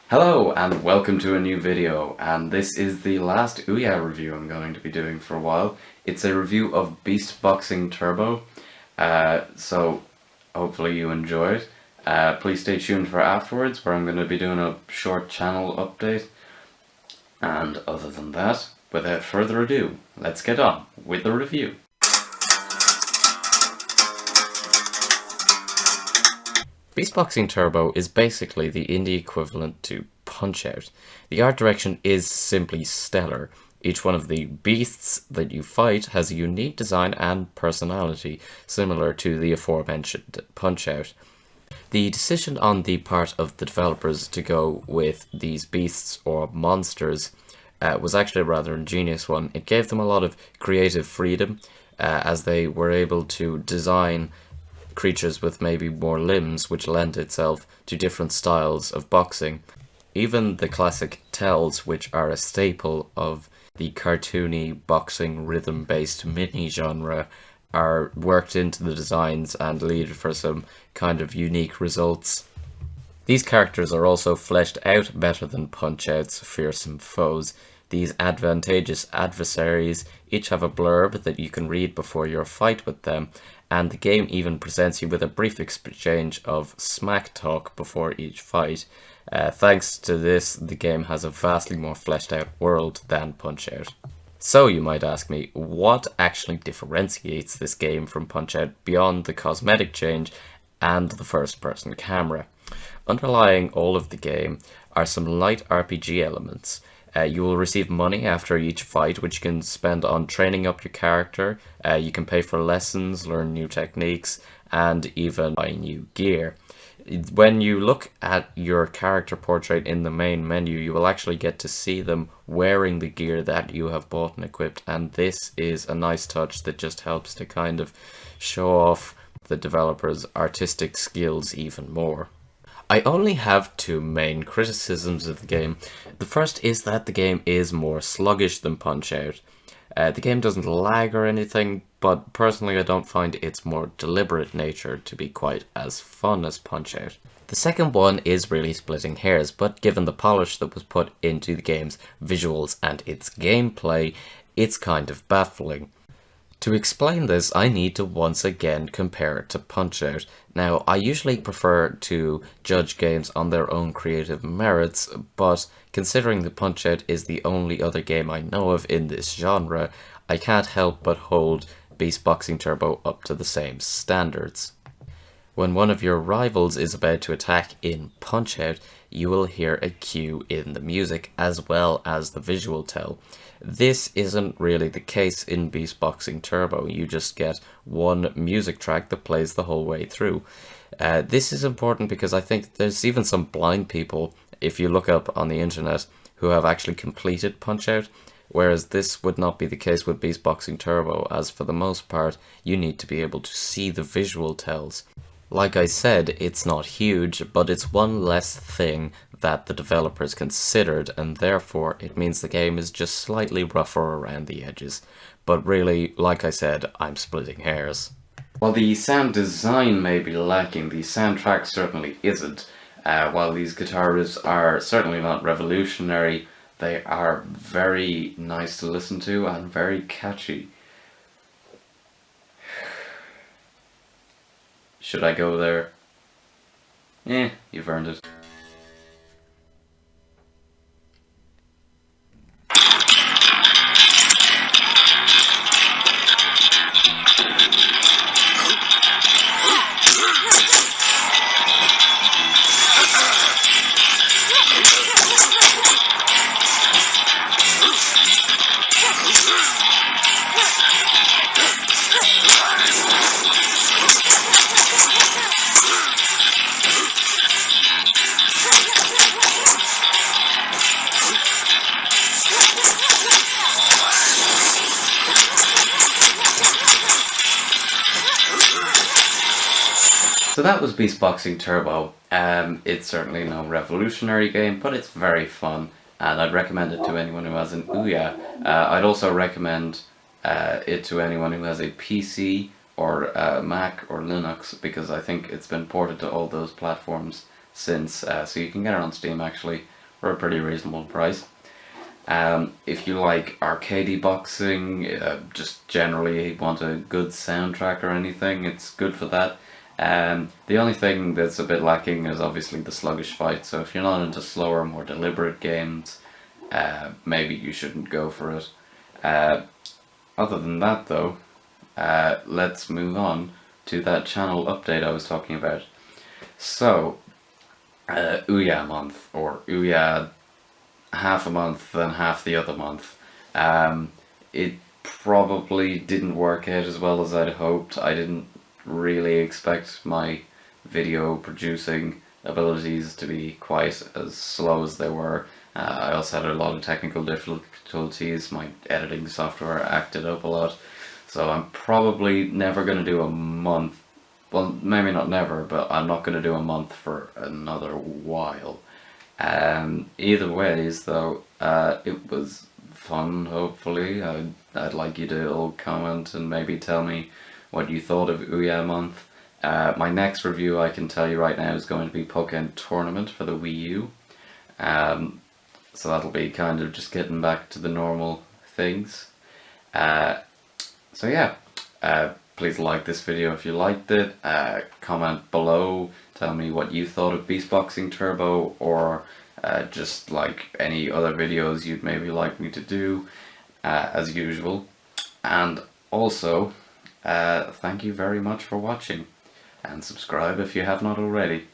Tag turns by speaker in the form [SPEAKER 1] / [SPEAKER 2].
[SPEAKER 1] Hello and welcome to a new video, and this is the last Ouya review I'm going to be doing for a while. It's a review of Beast Boxing Turbo, so hopefully you enjoy it. Please stay tuned for afterwards where I'm going to be doing a short channel update. And other than that, without further ado, let's get on with the review. Beastboxing Turbo is basically the indie equivalent to Punch-Out. The art direction is simply stellar. Each one of the beasts that you fight has a unique design and personality, similar to the aforementioned Punch-Out. The decision on the part of the developers to go with these beasts or monsters was actually a rather ingenious one. It gave them a lot of creative freedom as they were able to design creatures with maybe more limbs, which lend itself to different styles of boxing. Even the classic tells, which are a staple of the cartoony boxing rhythm-based mini-genre, are worked into the designs and lead for some kind of unique results. These characters are also fleshed out better than Punch-Out's fearsome foes. These advantageous adversaries each have a blurb that you can read before your fight with them, and the game even presents you with a brief exchange of smack talk before each fight. Thanks to this, the game has a vastly more fleshed out world than Punch-Out. So you might ask me, what actually differentiates this game from Punch-Out beyond the cosmetic change and the first-person camera? Underlying all of the game are some light RPG elements. You will receive money after each fight, which you can spend on training up your character. You can pay for lessons, learn new techniques, and even buy new gear. When you look at your character portrait in the main menu, you will actually get to see them wearing the gear that you have bought and equipped, and this is a nice touch that just helps to kind of show off the developer's artistic skills even more. I only have two main criticisms of the game. The first is that the game is more sluggish than Punch-Out. The game doesn't lag or anything, but personally I don't find its more deliberate nature to be quite as fun as Punch-Out. The second one is really splitting hairs, but given the polish that was put into the game's visuals and its gameplay, it's kind of baffling. To explain this, I need to once again compare it to Punch-Out. Now, I usually prefer to judge games on their own creative merits, but considering that Punch-Out is the only other game I know of in this genre, I can't help but hold Beast Boxing Turbo up to the same standards. When one of your rivals is about to attack in Punch-Out, you will hear a cue in the music as well as the visual tell. This isn't really the case in Beast Boxing Turbo. You just get one music track that plays the whole way through. This is important because I think there's even some blind people, if you look up on the internet, who have actually completed Punch-Out, whereas this would not be the case with Beast Boxing Turbo, as for the most part, you need to be able to see the visual tells. Like I said, it's not huge, but it's one less thing that the developers considered, and therefore it means the game is just slightly rougher around the edges. But really, like I said, I'm splitting hairs. While the sound design may be lacking, the soundtrack certainly isn't. While these guitar riffs are certainly not revolutionary, they are very nice to listen to and very catchy. Should I go there? You've earned it. So that was Beast Boxing Turbo. It's certainly no revolutionary game, but it's very fun, and I'd recommend it to anyone who has an Ouya. I'd also recommend it to anyone who has a PC or Mac or Linux, because I think it's been ported to all those platforms since, so you can get it on Steam actually, for a pretty reasonable price. If you like arcadey boxing, just generally want a good soundtrack or anything, it's good for that. The only thing that's a bit lacking is obviously the sluggish fight, so if you're not into slower, more deliberate games, maybe you shouldn't go for it. Uh, Other than that, though, let's move on to that channel update I was talking about. So, Ouya month, or Ouya half a month and half the other month. Um, it probably didn't work out as well as I'd hoped. I didn't really expect my video producing abilities to be quite as slow as they were. I also had a lot of technical difficulties. My editing software acted up a lot. So I'm probably never going to do a month. Well, maybe not never, but I'm not going to do a month for another while. Either ways, though, it was fun. Hopefully, I'd like you to all comment and maybe tell me what you thought of Ouya month. My next review, I can tell you right now, is going to be Pokemon Tournament for the Wii U. Um, so that'll be kind of just getting back to the normal things. Uh, so yeah, please like this video if you liked it. Comment below, tell me what you thought of Beastboxing Turbo, or just like any other videos you'd maybe like me to do, as usual. And also, thank you very much for watching, and subscribe if you have not already.